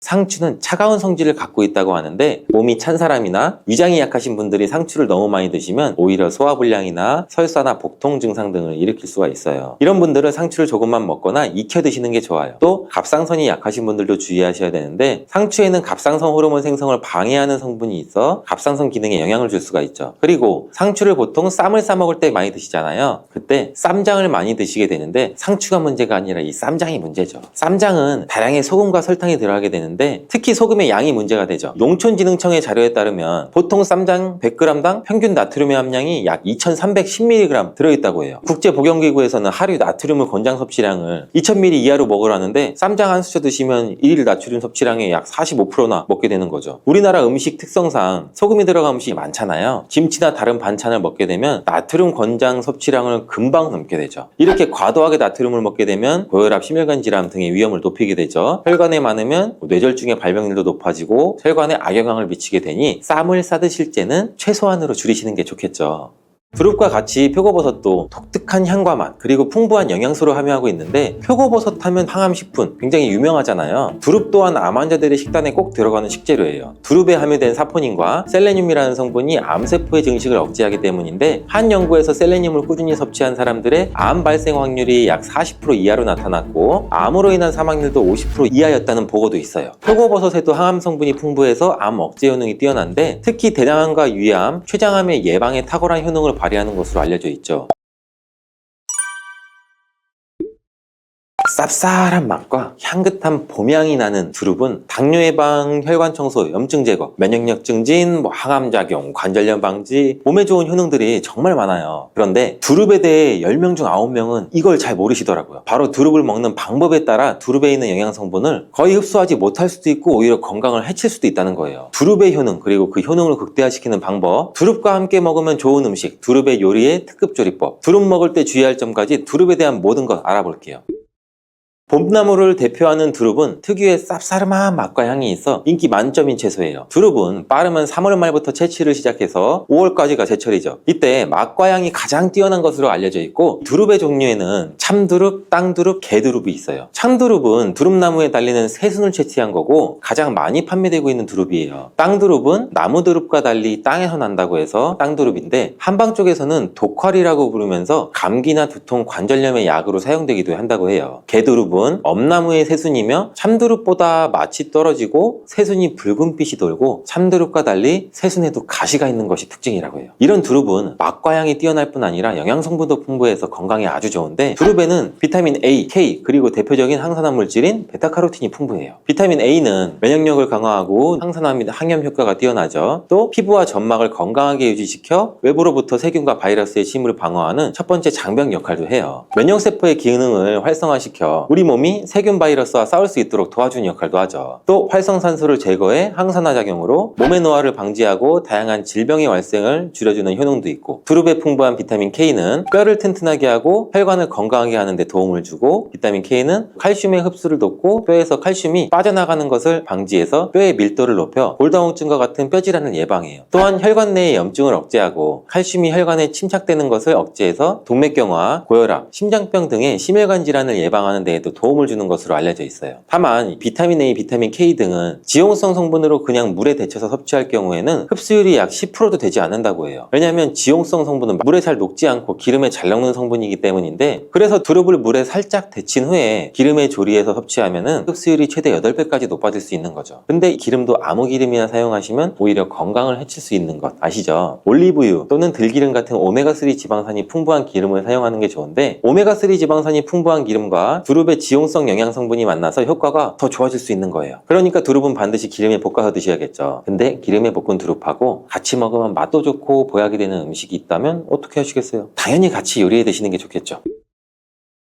상추는 차가운 성질을 갖고 있다고 하는데 몸이 찬 사람이나 위장이 약하신 분들이 상추를 너무 많이 드시면 오히려 소화불량이나 설사나 복통 증상 등을 일으킬 수가 있어요. 이런 분들은 상추를 조금만 먹거나 익혀 드시는 게 좋아요. 또 갑상선이 약하신 분들도 주의하셔야 되는데 상추에는 갑상선 호르몬 생성을 방해하는 성분이 있어 갑상선 기능에 영향을 줄 수가 있죠. 그리고 상추를 보통 쌈을 싸 먹을 때 많이 드시잖아요. 그때 쌈장을 많이 드시게 되는데 상추가 문제가 아니라 이 쌈장이 문제죠. 쌈장은 다량의 소금과 설탕이 들어가게 되는데 특히 소금의 양이 문제가 되죠. 농촌진흥청의 자료에 따르면 보통 쌈장 100g당 평균 나트륨의 함량이 약 2310mg 들어있다고 해요. 국제보건기구에서는 하루 나트륨 권장 섭취량을 2000ml 이하로 먹으라는데 쌈장 한 수저 드시면 1일 나트륨 섭취량의 약 45%나 먹게 되는 거죠. 우리나라 음식 특성상 소금이 들어간 음식이 많잖아요. 김치나 다른 반찬을 먹게 되면 나트륨 권장 섭취량을 금방 넘게 되죠. 이렇게 과도하게 나트륨을 먹게 되면 고혈압, 심혈관 질환 등의 위험을 높이게 되죠. 혈관에 많으면 뇌졸중의 발병률도 높아지고 혈관에 악영향을 미치게 되니 쌈을 싸 드실 때는 최소한으로 줄이시는 게 좋겠죠. 두릅과 같이 표고버섯도 독특한 향과 맛 그리고 풍부한 영양소를 함유하고 있는데 표고버섯 하면 항암식품 굉장히 유명하잖아요. 두릅 또한 암 환자들의 식단에 꼭 들어가는 식재료예요. 두릅에 함유된 사포닌과 셀레늄이라는 성분이 암세포의 증식을 억제하기 때문인데 한 연구에서 셀레늄을 꾸준히 섭취한 사람들의 암 발생 확률이 약 40% 이하로 나타났고 암으로 인한 사망률도 50% 이하였다는 보고도 있어요. 표고버섯에도 항암 성분이 풍부해서 암 억제 효능이 뛰어난데 특히 대장암과 위암, 췌장암의 예방에 탁월한 효능을 발휘하는 것으로 알려져 있죠. 쌉쌀한 맛과 향긋한 봄향이 나는 두릅은 당뇨 예방, 혈관 청소, 염증 제거, 면역력 증진, 항암 작용, 관절염 방지, 몸에 좋은 효능들이 정말 많아요. 그런데 두릅에 대해 10명 중 9명은 이걸 잘 모르시더라고요. 바로 두릅을 먹는 방법에 따라 두릅에 있는 영양 성분을 거의 흡수하지 못할 수도 있고 오히려 건강을 해칠 수도 있다는 거예요. 두릅의 효능 그리고 그 효능을 극대화시키는 방법, 두릅과 함께 먹으면 좋은 음식, 두릅의 요리의 특급 조리법, 두릅 먹을 때 주의할 점까지 두릅에 대한 모든 것 알아볼게요. 봄나무를 대표하는 두릅은 특유의 쌉싸름한 맛과 향이 있어 인기 만점인 채소예요. 두릅은 빠르면 3월 말부터 채취를 시작해서 5월까지가 제철이죠. 이때 맛과 향이 가장 뛰어난 것으로 알려져 있고 두릅의 종류에는 참두릅, 땅두릅, 개두릅이 있어요. 참두릅은 두릅나무에 달리는 새순을 채취한 거고 가장 많이 판매되고 있는 두릅이에요. 땅두릅은 나무두릅과 달리 땅에서 난다고 해서 땅두릅인데 한방 쪽에서는 독활이라고 부르면서 감기나 두통, 관절염의 약으로 사용되기도 한다고 해요. 개두릅은 엄나무의 새순이며 참두릅보다 맛이 떨어지고 새순이 붉은빛이 돌고 참두릅과 달리 새순에도 가시가 있는 것이 특징이라고 해요. 이런 두릅은 맛과 향이 뛰어날 뿐 아니라 영양성분도 풍부해서 건강에 아주 좋은데 두릅에는 비타민 A, K 그리고 대표적인 항산화 물질인 베타카로틴이 풍부해요. 비타민 A는 면역력을 강화하고 항산화 및 항염 효과가 뛰어나죠. 또 피부와 점막을 건강하게 유지시켜 외부로부터 세균과 바이러스의 침입을 방어하는 첫 번째 장벽 역할도 해요. 면역세포의 기능을 활성화시켜 우리 몸이 세균 바이러스와 싸울 수 있도록 도와주는 역할도 하죠. 또 활성산소를 제거해 항산화 작용으로 몸의 노화를 방지하고 다양한 질병의 발생을 줄여주는 효능도 있고 두릅에 풍부한 비타민 K는 뼈를 튼튼하게 하고 혈관을 건강하게 하는 데 도움을 주고 비타민 K는 칼슘의 흡수를 돕고 뼈에서 칼슘이 빠져나가는 것을 방지해서 뼈의 밀도를 높여 골다공증과 같은 뼈질환을 예방해요. 또한 혈관 내의 염증을 억제하고 칼슘이 혈관에 침착되는 것을 억제해서 동맥경화, 고혈압, 심장병 등의 심혈관 질환을 예방하는 데에도 도움을 주는 것으로 알려져 있어요. 다만 비타민 A, 비타민 K 등은 지용성 성분으로 그냥 물에 데쳐서 섭취할 경우에는 흡수율이 약 10%도 되지 않는다고 해요. 왜냐하면 지용성 성분은 물에 잘 녹지 않고 기름에 잘 녹는 성분이기 때문인데 그래서 두릅을 물에 살짝 데친 후에 기름에 조리해서 섭취하면 흡수율이 최대 8배까지 높아질 수 있는 거죠. 근데 기름도 아무 기름이나 사용하시면 오히려 건강을 해칠 수 있는 것 아시죠? 올리브유 또는 들기름 같은 오메가3 지방산이 풍부한 기름을 사용하는 게 좋은데 오메가3 지방산이 풍부한 기름과 두릅의 지용성 영양 성분이 만나서 효과가 더 좋아질 수 있는 거예요. 그러니까 두릅은 반드시 기름에 볶아서 드셔야겠죠. 근데 기름에 볶은 두릅하고 같이 먹으면 맛도 좋고 보약이 되는 음식이 있다면 어떻게 하시겠어요? 당연히 같이 요리해 드시는 게 좋겠죠.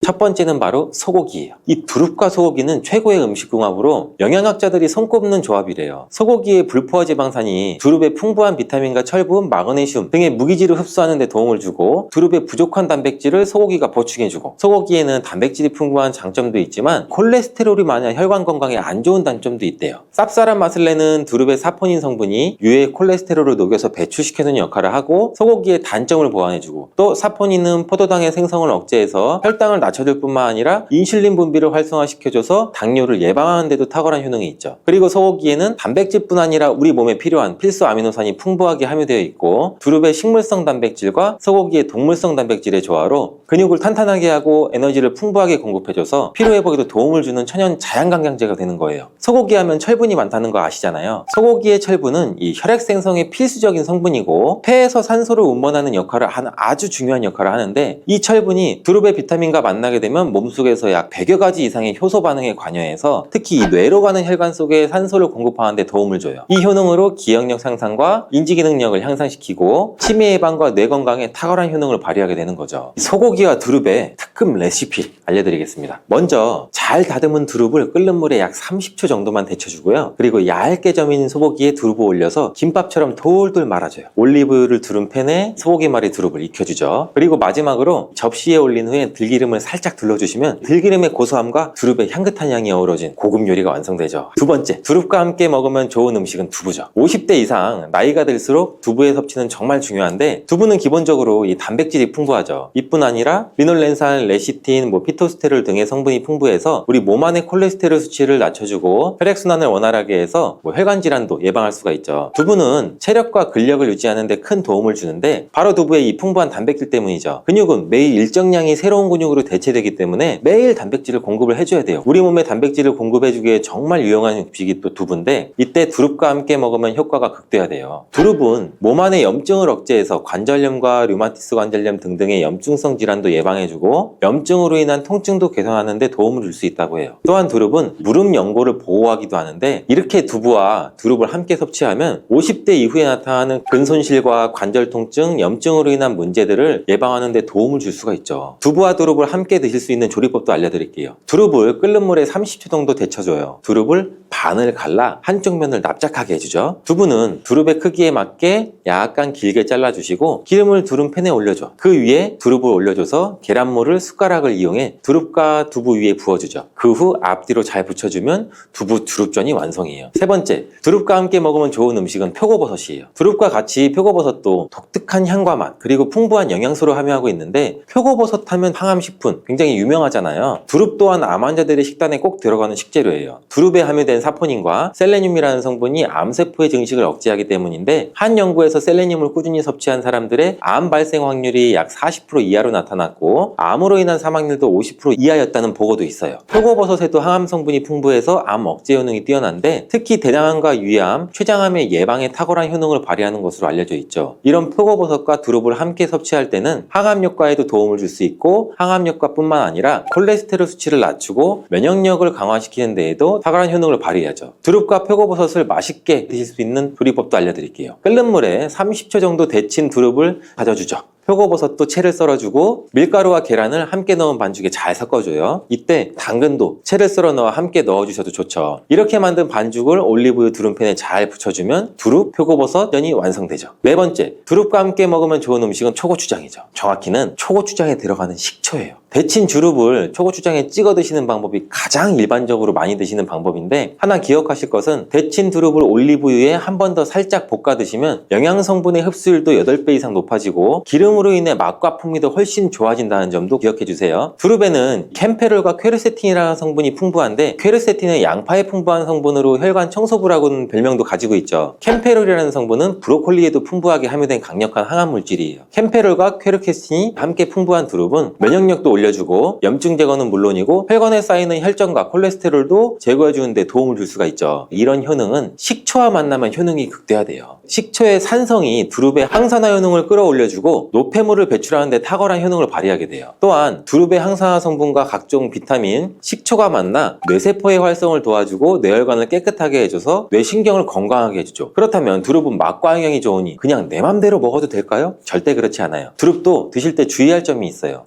첫 번째는 바로 소고기예요. 이 두릅과 소고기는 최고의 음식궁합으로 영양학자들이 손꼽는 조합이래요. 소고기의 불포화 지방산이 두릅의 풍부한 비타민과 철분, 마그네슘 등의 무기질을 흡수하는 데 도움을 주고, 두릅의 부족한 단백질을 소고기가 보충해주고, 소고기에는 단백질이 풍부한 장점도 있지만 콜레스테롤이 많아 혈관 건강에 안 좋은 단점도 있대요. 쌉쌀한 맛을 내는 두릅의 사포닌 성분이 유해 콜레스테롤을 녹여서 배출시켜주는 역할을 하고, 소고기의 단점을 보완해주고, 또 사포닌은 포도당의 생성을 억제해서 혈당을 낮춰줄 뿐만 아니라 인슐린 분비를 활성화시켜줘서 당뇨를 예방하는 데도 탁월한 효능이 있죠. 그리고 소고기에는 단백질뿐 아니라 우리 몸에 필요한 필수 아미노산이 풍부하게 함유되어 있고, 두릅의 식물성 단백질과 소고기의 동물성 단백질의 조화로 근육을 탄탄하게 하고 에너지를 풍부하게 공급해줘서 피로회복에도 도움을 주는 천연 자양강장제가 되는 거예요. 소고기 하면 철분이 많다는 거 아시잖아요. 소고기의 철분은 이 혈액 생성에 필수적인 성분이고, 폐에서 산소를 운반하는 역할을 하는 아주 중요한 역할을 하는데, 이 철분이 두릅의 비타민과 만나게 되면 몸속에서 약 100여 가지 이상의 효소 반응에 관여해서 특히 이 뇌로 가는 혈관 속에 산소를 공급하는 데 도움을 줘요. 이 효능으로 기억력 향상과 인지기능력을 향상시키고 치매 예방과 뇌 건강에 탁월한 효능을 발휘하게 되는 거죠. 소고기와 두릅의 특급 레시피 알려드리겠습니다. 먼저 잘 다듬은 두릅을 끓는 물에 약 30초 정도만 데쳐주고요. 그리고 얇게 저민 소고기에 두릅을 올려서 김밥처럼 돌돌 말아줘요. 올리브유를 두른 팬에 소고기 말이 두릅을 익혀주죠. 그리고 마지막으로 접시에 올린 후에 들기름을 살짝 둘러주시면 들기름의 고소함과 두릅의 향긋한 향이 어우러진 고급 요리가 완성되죠. 두 번째, 두릅과 함께 먹으면 좋은 음식은 두부죠. 50대 이상 나이가 들수록 두부의 섭취는 정말 중요한데, 두부는 기본적으로 이 단백질이 풍부하죠. 이뿐 아니라 리놀렌산, 레시틴, 피토스테롤 등의 성분이 풍부해서 우리 몸 안의 콜레스테롤 수치를 낮춰주고 혈액순환을 원활하게 해서 혈관 질환도 예방할 수가 있죠. 두부는 체력과 근력을 유지하는 데 큰 도움을 주는데, 바로 두부의 이 풍부한 단백질 때문이죠. 근육은 매일 일정량이 새로운 근육으로 대체되기 때문에 매일 단백질을 공급을 해줘야 돼요. 우리 몸에 단백질을 공급해주기에 정말 유용한 음식이 또 두부인데, 이때 두릅과 함께 먹으면 효과가 극대화돼요. 두릅은 몸 안의 염증을 억제해서 관절염과 류마티스 관절염 등등의 염증성 질환도 예방해주고 염증으로 인한 통증도 개선하는 데 도움을 줄 수 있다고 해요. 또한 두릅은 무릎 연골을 보호하기도 하는데, 이렇게 두부와 두릅을 함께 섭취하면 50대 이후에 나타나는 근손실과 관절 통증, 염증으로 인한 문제들을 예방하는 데 도움을 줄 수가 있죠. 두부와 두릅을 함께 드실 수 있는 조리법도 알려드릴게요. 두릅을 끓는 물에 30초 정도 데쳐줘요. 두릅을 반을 갈라 한쪽 면을 납작하게 해주죠. 두부는 두릅의 크기에 맞게 약간 길게 잘라주시고 기름을 두른 팬에 올려줘. 그 위에 두릅을 올려줘서 계란물을 숟가락을 이용해 두릅과 두부 위에 부어주죠. 그 후 앞뒤로 잘 붙여주면 두부 두릅전이 완성이에요. 세 번째, 두릅과 함께 먹으면 좋은 음식은 표고버섯이에요. 두릅과 같이 표고버섯도 독특한 향과 맛, 그리고 풍부한 영양소를 함유하고 있는데, 표고버섯 하면 항암식품 굉장히 유명하잖아요. 두릅 또한 암 환자들의 식단에 꼭 들어가는 식재료예요. 두릅에 함유된 사포닌과 셀레늄이라는 성분이 암세포의 증식을 억제하기 때문인데, 한 연구에서 셀레늄을 꾸준히 섭취한 사람들의 암 발생 확률이 약 40% 이하로 나타났고 암으로 인한 사망률도 50% 이하였다는 보고도 있어요. 표고버섯에도 항암 성분이 풍부해서 암 억제 효능이 뛰어난데, 특히 대장암과 위암, 췌장암의 예방에 탁월한 효능을 발휘하는 것으로 알려져 있죠. 이런 표고버섯과 두릅을 함께 섭취할 때는 항암 효과에도 도움을 줄 수 있고, 항암 효과뿐만 아니라 콜레스테롤 수치를 낮추고 면역력을 강화시키는 데에도 탁월한 효능을 발휘하죠. 두릅과 표고버섯을 맛있게 드실 수 있는 조리법도 알려드릴게요. 끓는 물에 30초 정도 데친 두릅을 다져주죠. 표고버섯도 채를 썰어주고 밀가루와 계란을 함께 넣은 반죽에 잘 섞어줘요. 이때 당근도 채를 썰어 넣어 함께 넣어주셔도 좋죠. 이렇게 만든 반죽을 올리브유 두릅팬에 잘 붙여주면 두릅, 표고버섯 전이 완성되죠. 네 번째, 두릅과 함께 먹으면 좋은 음식은 초고추장이죠. 정확히는 초고추장에 들어가는 식초예요. 데친 두릅을 초고추장에 찍어 드시는 방법이 가장 일반적으로 많이 드시는 방법인데, 하나 기억하실 것은 데친 두릅을 올리브유에 한 번 더 살짝 볶아 드시면 영양성분의 흡수율도 8배 이상 높아지고 기름으로 인해 맛과 풍미도 훨씬 좋아진다는 점도 기억해 주세요. 두릅에는 캠페롤과 퀘르세틴이라는 성분이 풍부한데, 퀘르세틴은 양파에 풍부한 성분으로 혈관 청소부라고는 별명도 가지고 있죠. 캠페롤이라는 성분은 브로콜리에도 풍부하게 함유된 강력한 항암 물질이에요. 캠페롤과 퀘르세틴이 함께 풍부한 두릅은 면역력도 올려주고 염증 제거는 물론이고 혈관에 쌓이는 혈전과 콜레스테롤도 제거해주는 데 도움을 줄 수가 있죠. 이런 효능은 식초와 만나면 효능이 극대화돼요. 식초의 산성이 두릅의 항산화 효능을 끌어올려주고 노폐물을 배출하는 데 탁월한 효능을 발휘하게 돼요. 또한 두릅의 항산화 성분과 각종 비타민, 식초가 만나 뇌세포의 활성을 도와주고 뇌혈관을 깨끗하게 해줘서 뇌신경을 건강하게 해주죠. 그렇다면 두릅은 맛과 영양이 좋으니 그냥 내 맘대로 먹어도 될까요? 절대 그렇지 않아요. 두릅도 드실 때 주의할 점이 있어요.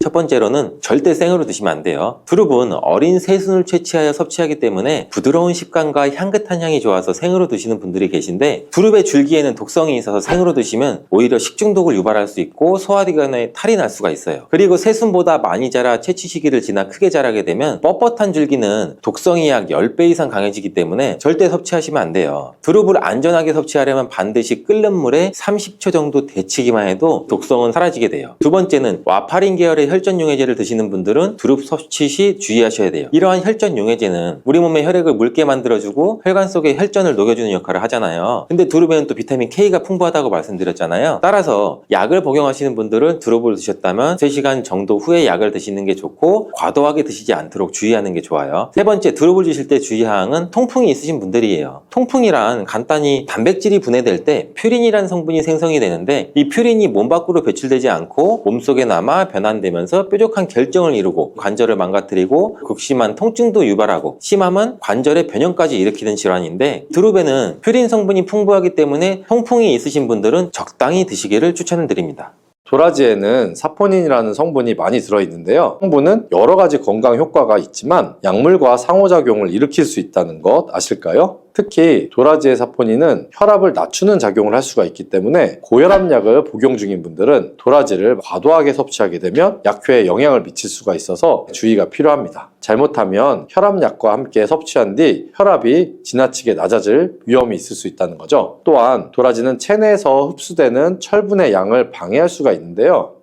첫 번째로는 절대 생으로 드시면 안 돼요. 두릅은 어린 새순을 채취하여 섭취하기 때문에 부드러운 식감과 향긋한 향이 좋아서 생으로 드시는 분들이 계신데, 두릅의 줄기에는 독성이 있어서 생으로 드시면 오히려 식중독을 유발할 수 있고 소화기관에 탈이 날 수가 있어요. 그리고 새순보다 많이 자라 채취 시기를 지나 크게 자라게 되면 뻣뻣한 줄기는 독성이 약 10배 이상 강해지기 때문에 절대 섭취하시면 안 돼요. 두릅을 안전하게 섭취하려면 반드시 끓는 물에 30초 정도 데치기만 해도 독성은 사라지게 돼요. 두 번째는 와파린 계열의 혈전 용해제를 드시는 분들은 두릅 섭취 시 주의하셔야 돼요. 이러한 혈전 용해제는 우리 몸의 혈액을 묽게 만들어주고 혈관 속에 혈전을 녹여주는 역할을 하잖아요. 근데 두릅에는 또 비타민 K가 풍부하다고 말씀드렸잖아요. 따라서 약을 복용하시는 분들은 두릅을 드셨다면 3시간 정도 후에 약을 드시는 게 좋고, 과도하게 드시지 않도록 주의하는 게 좋아요. 세 번째, 두릅을 드실 때 주의사항은 통풍이 있으신 분들이에요. 통풍이란 간단히 단백질이 분해될 때 퓨린이라는 성분이 생성이 되는데, 이 퓨린이 몸 밖으로 배출되지 않고 몸속에 남아 변환되면서 뾰족한 결정을 이루고 관절을 망가뜨리고 극심한 통증도 유발하고 심하면 관절의 변형까지 일으키는 질환인데, 두릅에는 퓨린 성분이 풍부하기 때문에 통풍이 있으신 분들은 적당히 드시기를 추천드립니다. 도라지에는 사포닌이라는 성분이 많이 들어있는데요. 성분은 여러 가지 건강 효과가 있지만 약물과 상호작용을 일으킬 수 있다는 것 아실까요? 특히 도라지의 사포닌은 혈압을 낮추는 작용을 할 수가 있기 때문에 고혈압약을 복용 중인 분들은 도라지를 과도하게 섭취하게 되면 약효에 영향을 미칠 수가 있어서 주의가 필요합니다. 잘못하면 혈압약과 함께 섭취한 뒤 혈압이 지나치게 낮아질 위험이 있을 수 있다는 거죠. 또한 도라지는 체내에서 흡수되는 철분의 양을 방해할 수가 있는데요.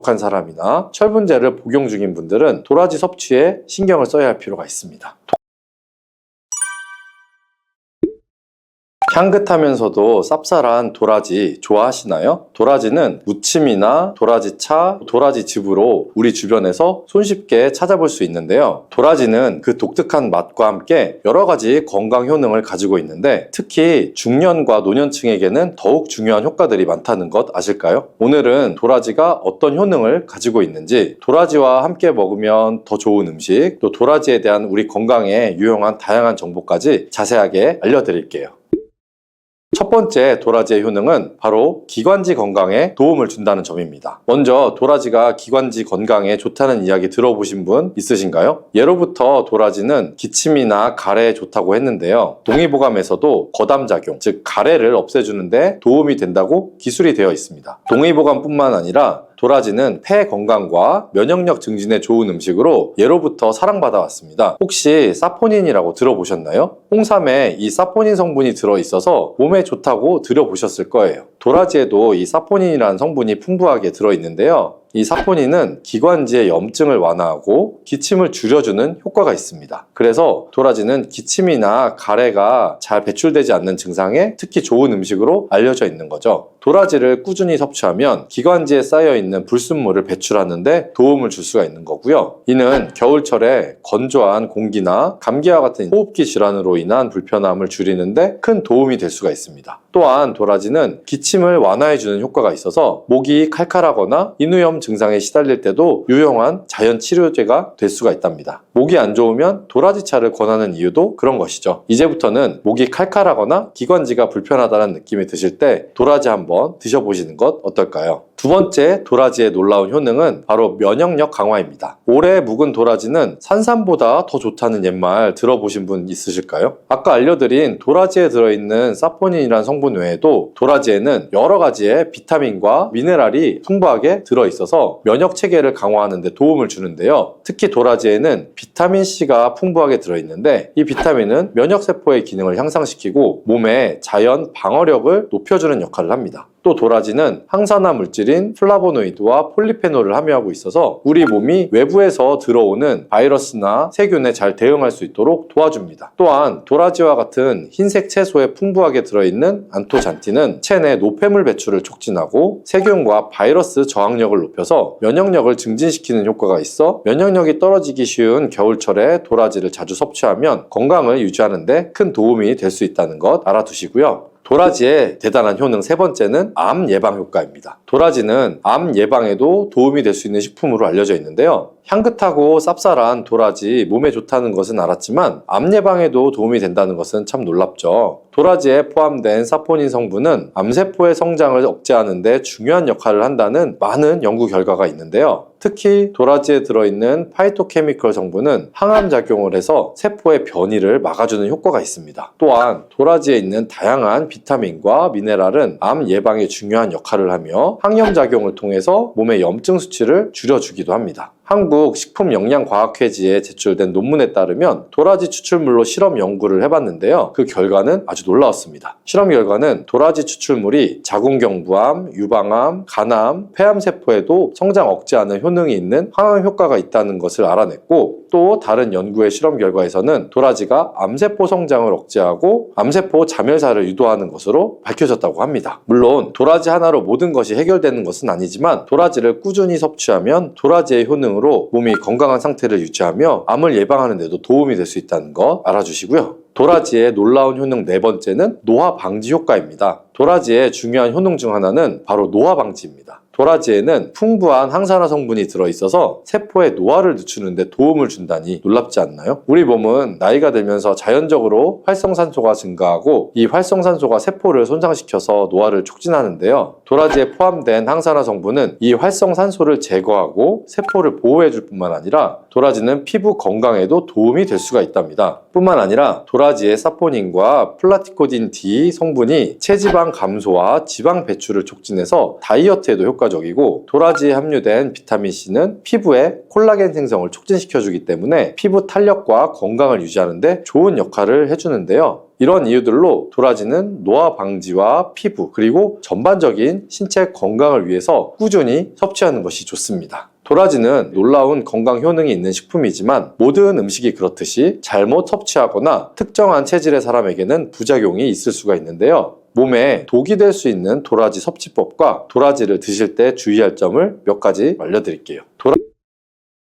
한 사람이나 철분제를 복용 중인 분들은 도라지 섭취에 신경을 써야 할 필요가 있습니다. 향긋하면서도 쌉쌀한 도라지 좋아하시나요? 도라지는 무침이나 도라지차, 도라지즙으로 우리 주변에서 손쉽게 찾아볼 수 있는데요. 도라지는 그 독특한 맛과 함께 여러 가지 건강 효능을 가지고 있는데, 특히 중년과 노년층에게는 더욱 중요한 효과들이 많다는 것 아실까요? 오늘은 도라지가 어떤 효능을 가지고 있는지, 도라지와 함께 먹으면 더 좋은 음식, 또 도라지에 대한 우리 건강에 유용한 다양한 정보까지 자세하게 알려드릴게요. 첫 번째 도라지의 효능은 바로 기관지 건강에 도움을 준다는 점입니다. 먼저 도라지가 기관지 건강에 좋다는 이야기 들어보신 분 있으신가요? 예로부터 도라지는 기침이나 가래에 좋다고 했는데요. 동의보감에서도 거담작용, 즉 가래를 없애주는데 도움이 된다고 기술이 되어 있습니다. 동의보감뿐만 아니라 도라지는 폐 건강과 면역력 증진에 좋은 음식으로 예로부터 사랑받아 왔습니다. 혹시 사포닌이라고 들어보셨나요? 홍삼에 이 사포닌 성분이 들어있어서 몸에 좋다고 들어보셨을 거예요. 도라지에도 이 사포닌이라는 성분이 풍부하게 들어있는데요. 이 사포닌은 기관지의 염증을 완화하고 기침을 줄여주는 효과가 있습니다. 그래서 도라지는 기침이나 가래가 잘 배출되지 않는 증상에 특히 좋은 음식으로 알려져 있는 거죠. 도라지를 꾸준히 섭취하면 기관지에 쌓여있는 불순물을 배출하는데 도움을 줄 수가 있는 거고요. 이는 겨울철에 건조한 공기나 감기와 같은 호흡기 질환으로 인한 불편함을 줄이는데 큰 도움이 될 수가 있습니다. 또한 도라지는 기침을 완화해주는 효과가 있어서 목이 칼칼하거나 인후염 증상에 시달릴 때도 유용한 자연 치료제가 될 수가 있답니다. 목이 안 좋으면 도라지차를 권하는 이유도 그런 것이죠. 이제부터는 목이 칼칼하거나 기관지가 불편하다는 느낌이 드실 때 도라지 한번 드셔보시는 것 어떨까요? 두 번째 도라지의 놀라운 효능은 바로 면역력 강화입니다. 오래 묵은 도라지는 산삼보다 더 좋다는 옛말 들어보신 분 있으실까요? 아까 알려드린 도라지에 들어있는 사포닌이라는 성분 외에도 도라지에는 여러 가지의 비타민과 미네랄이 풍부하게 들어있어서 면역 체계를 강화하는 데 도움을 주는데요. 특히 도라지에는 비타민C가 풍부하게 들어있는데, 이 비타민은 면역세포의 기능을 향상시키고 몸의 자연 방어력을 높여주는 역할을 합니다. 또 도라지는 항산화 물질인 플라보노이드와 폴리페놀을 함유하고 있어서 우리 몸이 외부에서 들어오는 바이러스나 세균에 잘 대응할 수 있도록 도와줍니다. 또한 도라지와 같은 흰색 채소에 풍부하게 들어있는 안토잔틴은 체내 노폐물 배출을 촉진하고 세균과 바이러스 저항력을 높여서 면역력을 증진시키는 효과가 있어 면역력이 떨어지기 쉬운 겨울철에 도라지를 자주 섭취하면 건강을 유지하는 데 큰 도움이 될 수 있다는 것 알아두시고요. 도라지의 대단한 효능 세 번째는 암 예방 효과입니다. 도라지는 암 예방에도 도움이 될 수 있는 식품으로 알려져 있는데요. 향긋하고 쌉쌀한 도라지 몸에 좋다는 것은 알았지만 암 예방에도 도움이 된다는 것은 참 놀랍죠. 도라지에 포함된 사포닌 성분은 암세포의 성장을 억제하는 데 중요한 역할을 한다는 많은 연구 결과가 있는데요. 특히 도라지에 들어있는 파이토케미컬 성분은 항암 작용을 해서 세포의 변이를 막아주는 효과가 있습니다. 또한 도라지에 있는 다양한 비타민과 미네랄은 암 예방에 중요한 역할을 하며 항염 작용을 통해서 몸의 염증 수치를 줄여주기도 합니다. 한국 식품영양과학회지에 제출된 논문에 따르면 도라지 추출물로 실험 연구를 해봤는데요. 그 결과는 아주 놀라웠습니다. 실험 결과는 도라지 추출물이 자궁경부암, 유방암, 간암, 폐암세포에도 성장 억제하는 효능이 있는 항암 효과가 있다는 것을 알아냈고 또 다른 연구의 실험 결과에서는 도라지가 암세포 성장을 억제하고 암세포 자멸사를 유도하는 것으로 밝혀졌다고 합니다. 물론 도라지 하나로 모든 것이 해결되는 것은 아니지만 도라지를 꾸준히 섭취하면 도라지의 효능으로 몸이 건강한 상태를 유지하며 암을 예방하는 데도 도움이 될 수 있다는 거 알아주시고요. 도라지의 놀라운 효능 네 번째는 노화 방지 효과입니다. 도라지의 중요한 효능 중 하나는 바로 노화 방지입니다. 도라지에는 풍부한 항산화 성분이 들어있어서 세포의 노화를 늦추는 데 도움을 준다니 놀랍지 않나요? 우리 몸은 나이가 들면서 자연적으로 활성산소가 증가하고 이 활성산소가 세포를 손상시켜서 노화를 촉진하는데요. 도라지에 포함된 항산화 성분은 이 활성산소를 제거하고 세포를 보호해줄 뿐만 아니라 도라지는 피부 건강에도 도움이 될 수가 있답니다. 뿐만 아니라 도라지의 사포닌과 플라티코딘 D 성분이 체지방 감소와 지방 배출을 촉진해서 다이어트에도 효과적이고 도라지에 함유된 비타민C는 피부의 콜라겐 생성을 촉진시켜주기 때문에 피부 탄력과 건강을 유지하는 데 좋은 역할을 해주는데요. 이런 이유들로 도라지는 노화 방지와 피부 그리고 전반적인 신체 건강을 위해서 꾸준히 섭취하는 것이 좋습니다. 도라지는 놀라운 건강 효능이 있는 식품이지만 모든 음식이 그렇듯이 잘못 섭취하거나 특정한 체질의 사람에게는 부작용이 있을 수가 있는데요. 몸에 독이 될 수 있는 도라지 섭취법과 도라지를 드실 때 주의할 점을 몇 가지 알려드릴게요.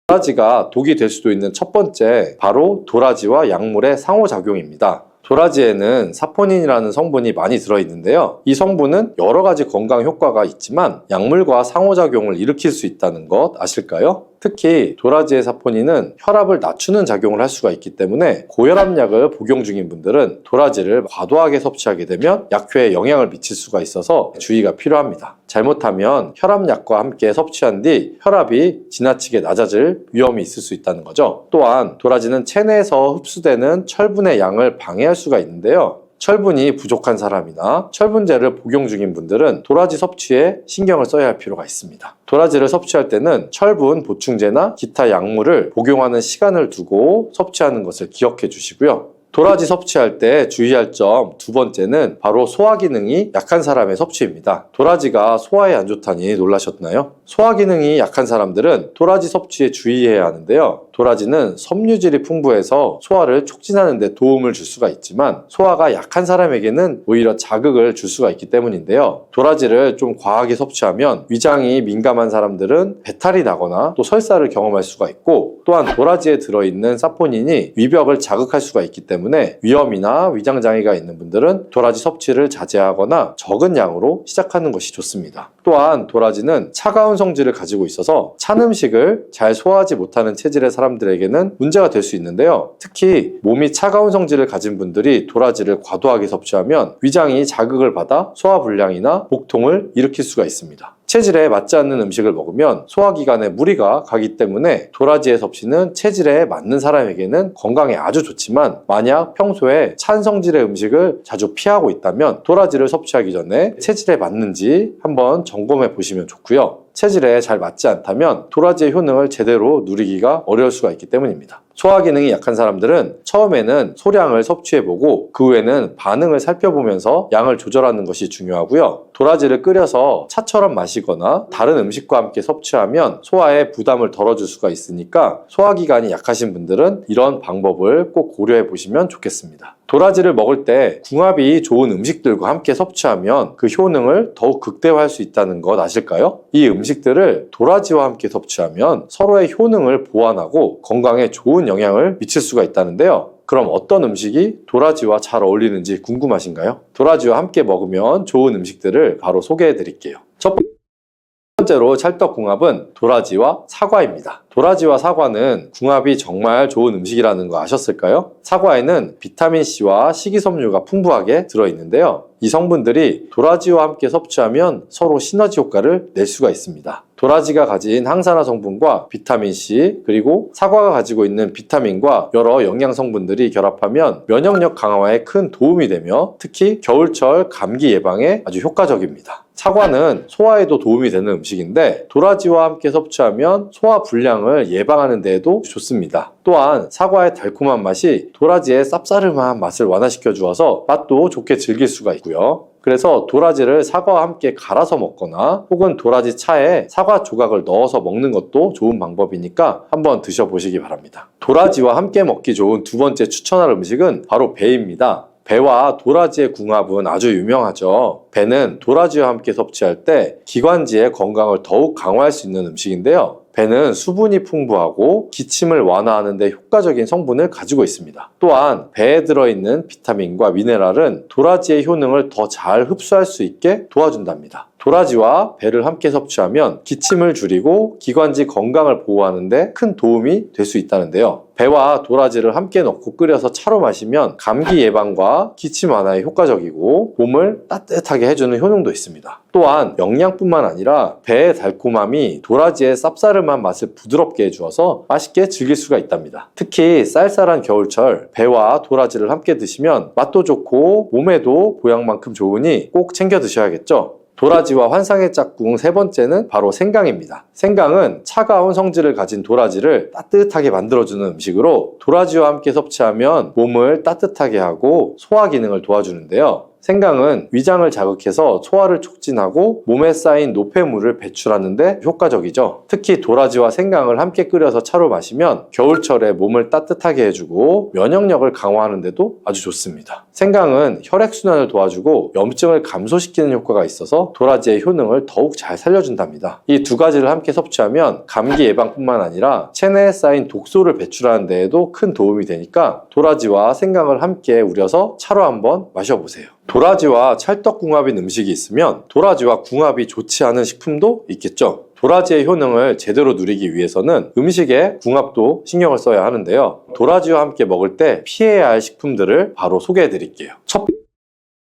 도라지가 독이 될 수도 있는 첫 번째, 바로 도라지와 약물의 상호작용입니다. 도라지에는 사포닌이라는 성분이 많이 들어있는데요. 이 성분은 여러 가지 건강 효과가 있지만 약물과 상호작용을 일으킬 수 있다는 것 아실까요? 특히 도라지의 사포닌은 혈압을 낮추는 작용을 할 수가 있기 때문에 고혈압약을 복용 중인 분들은 도라지를 과도하게 섭취하게 되면 약효에 영향을 미칠 수가 있어서 주의가 필요합니다. 잘못하면 혈압약과 함께 섭취한 뒤 혈압이 지나치게 낮아질 위험이 있을 수 있다는 거죠. 또한 도라지는 체내에서 흡수되는 철분의 양을 방해할 수가 있는데요. 철분이 부족한 사람이나 철분제를 복용 중인 분들은 도라지 섭취에 신경을 써야 할 필요가 있습니다. 도라지를 섭취할 때는 철분 보충제나 기타 약물을 복용하는 시간을 두고 섭취하는 것을 기억해 주시고요. 도라지 섭취할 때 주의할 점 두 번째는 바로 소화 기능이 약한 사람의 섭취입니다. 도라지가 소화에 안 좋다니 놀라셨나요? 소화 기능이 약한 사람들은 도라지 섭취에 주의해야 하는데요. 도라지는 섬유질이 풍부해서 소화를 촉진하는 데 도움을 줄 수가 있지만 소화가 약한 사람에게는 오히려 자극을 줄 수가 있기 때문인데요. 도라지를 좀 과하게 섭취하면 위장이 민감한 사람들은 배탈이 나거나 또 설사를 경험할 수가 있고 또한 도라지에 들어있는 사포닌이 위벽을 자극할 수가 있기 때문에 위염이나 위장장애가 있는 분들은 도라지 섭취를 자제하거나 적은 양으로 시작하는 것이 좋습니다. 또한 도라지는 차가운 성질을 가지고 있어서 찬 음식을 잘 소화하지 못하는 체질의 사람들에게는 문제가 될 수 있는데요. 특히 몸이 차가운 성질을 가진 분들이 도라지를 과도하게 섭취하면 위장이 자극을 받아 소화불량이나 복통을 일으킬 수가 있습니다. 체질에 맞지 않는 음식을 먹으면 소화기관에 무리가 가기 때문에 도라지의 섭취는 체질에 맞는 사람에게는 건강에 아주 좋지만 만약 평소에 찬 성질의 음식을 자주 피하고 있다면 도라지를 섭취하기 전에 체질에 맞는지 한번 점검해 보시면 좋고요. 체질에 잘 맞지 않다면 도라지의 효능을 제대로 누리기가 어려울 수가 있기 때문입니다. 소화 기능이 약한 사람들은 처음에는 소량을 섭취해보고 그 후에는 반응을 살펴보면서 양을 조절하는 것이 중요하고요. 도라지를 끓여서 차처럼 마시거나 다른 음식과 함께 섭취하면 소화에 부담을 덜어줄 수가 있으니까 소화기관이 약하신 분들은 이런 방법을 꼭 고려해 보시면 좋겠습니다. 도라지를 먹을 때 궁합이 좋은 음식들과 함께 섭취하면 그 효능을 더욱 극대화할 수 있다는 것 아실까요? 이 음식들을 도라지와 함께 섭취하면 서로의 효능을 보완하고 건강에 좋은 영향을 미칠 수가 있다는데요. 그럼 어떤 음식이 도라지와 잘 어울리는지 궁금하신가요? 도라지와 함께 먹으면 좋은 음식들을 바로 소개해 드릴게요. 첫 번째로 찰떡궁합은 도라지와 사과입니다. 도라지와 사과는 궁합이 정말 좋은 음식이라는 거 아셨을까요? 사과에는 비타민C와 식이섬유가 풍부하게 들어있는데요. 이 성분들이 도라지와 함께 섭취하면 서로 시너지 효과를 낼 수가 있습니다. 도라지가 가진 항산화 성분과 비타민C 그리고 사과가 가지고 있는 비타민과 여러 영양 성분들이 결합하면 면역력 강화에 큰 도움이 되며 특히 겨울철 감기 예방에 아주 효과적입니다. 사과는 소화에도 도움이 되는 음식인데 도라지와 함께 섭취하면 소화 불량을 예방하는 데에도 좋습니다. 또한 사과의 달콤한 맛이 도라지의 쌉싸름한 맛을 완화시켜 주어서 맛도 좋게 즐길 수가 있고요. 그래서 도라지를 사과와 함께 갈아서 먹거나 혹은 도라지 차에 사과 조각을 넣어서 먹는 것도 좋은 방법이니까 한번 드셔보시기 바랍니다. 도라지와 함께 먹기 좋은 두 번째 추천할 음식은 바로 배입니다. 배와 도라지의 궁합은 아주 유명하죠. 배는 도라지와 함께 섭취할 때 기관지의 건강을 더욱 강화할 수 있는 음식인데요. 배는 수분이 풍부하고 기침을 완화하는 데 효과적인 성분을 가지고 있습니다. 또한 배에 들어있는 비타민과 미네랄은 도라지의 효능을 더 잘 흡수할 수 있게 도와준답니다. 도라지와 배를 함께 섭취하면 기침을 줄이고 기관지 건강을 보호하는 데 큰 도움이 될 수 있다는데요. 배와 도라지를 함께 넣고 끓여서 차로 마시면 감기 예방과 기침 완화에 효과적이고 몸을 따뜻하게 해주는 효능도 있습니다. 또한 영양뿐만 아니라 배의 달콤함이 도라지의 쌉싸름한 맛을 부드럽게 해주어서 맛있게 즐길 수가 있답니다. 특히 쌀쌀한 겨울철 배와 도라지를 함께 드시면 맛도 좋고 몸에도 보양만큼 좋으니 꼭 챙겨 드셔야겠죠. 도라지와 환상의 짝꿍 세 번째는 바로 생강입니다. 생강은 차가운 성질을 가진 도라지를 따뜻하게 만들어주는 음식으로 도라지와 함께 섭취하면 몸을 따뜻하게 하고 소화 기능을 도와주는데요. 생강은 위장을 자극해서 소화를 촉진하고 몸에 쌓인 노폐물을 배출하는 데 효과적이죠. 특히 도라지와 생강을 함께 끓여서 차로 마시면 겨울철에 몸을 따뜻하게 해주고 면역력을 강화하는 데도 아주 좋습니다. 생강은 혈액순환을 도와주고 염증을 감소시키는 효과가 있어서 도라지의 효능을 더욱 잘 살려준답니다. 이 두 가지를 함께 섭취하면 감기 예방뿐만 아니라 체내에 쌓인 독소를 배출하는 데에도 큰 도움이 되니까 도라지와 생강을 함께 우려서 차로 한번 마셔보세요. 도라지와 찰떡궁합인 음식이 있으면 도라지와 궁합이 좋지 않은 식품도 있겠죠. 도라지의 효능을 제대로 누리기 위해서는 음식의 궁합도 신경을 써야 하는데요. 도라지와 함께 먹을 때 피해야 할 식품들을 바로 소개해 드릴게요. 첫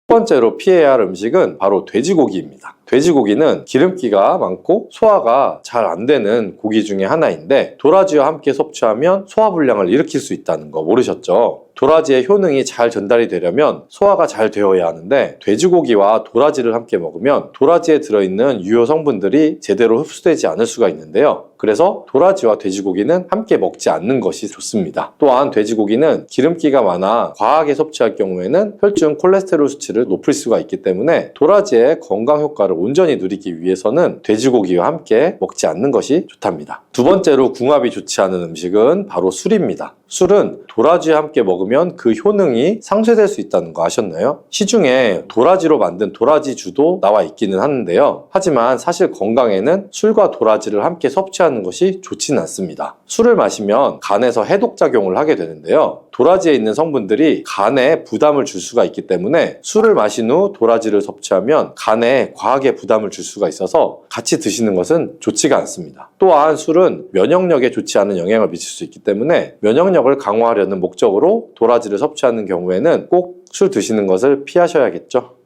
번째로 피해야 할 음식은 바로 돼지고기입니다. 돼지고기는 기름기가 많고 소화가 잘 안 되는 고기 중에 하나인데 도라지와 함께 섭취하면 소화불량을 일으킬 수 있다는 거 모르셨죠? 도라지의 효능이 잘 전달이 되려면 소화가 잘 되어야 하는데 돼지고기와 도라지를 함께 먹으면 도라지에 들어있는 유효 성분들이 제대로 흡수되지 않을 수가 있는데요. 그래서 도라지와 돼지고기는 함께 먹지 않는 것이 좋습니다. 또한 돼지고기는 기름기가 많아 과하게 섭취할 경우에는 혈중 콜레스테롤 수치를 높일 수가 있기 때문에 도라지의 건강 효과를 온전히 누리기 위해서는 돼지고기와 함께 먹지 않는 것이 좋답니다. 두 번째로 궁합이 좋지 않은 음식은 바로 술입니다. 술은 도라지와 함께 먹으면 그 효능이 상쇄될 수 있다는 거 아셨나요? 시중에 도라지로 만든 도라지주도 나와 있기는 하는데요. 하지만 사실 건강에는 술과 도라지를 함께 섭취하는 것이 좋지는 않습니다. 술을 마시면 간에서 해독작용을 하게 되는데요. 도라지에 있는 성분들이 간에 부담을 줄 수가 있기 때문에 술을 마신 후 도라지를 섭취하면 간에 과하게 부담을 줄 수가 있어서 같이 드시는 것은 좋지가 않습니다. 또한 술은 면역력에 좋지 않은 영향을 미칠 수 있기 때문에 면역력을 강화하려는 목적으로 도라지를 섭취하는 경우에는 꼭 술 드시는 것을 피하셔야겠죠.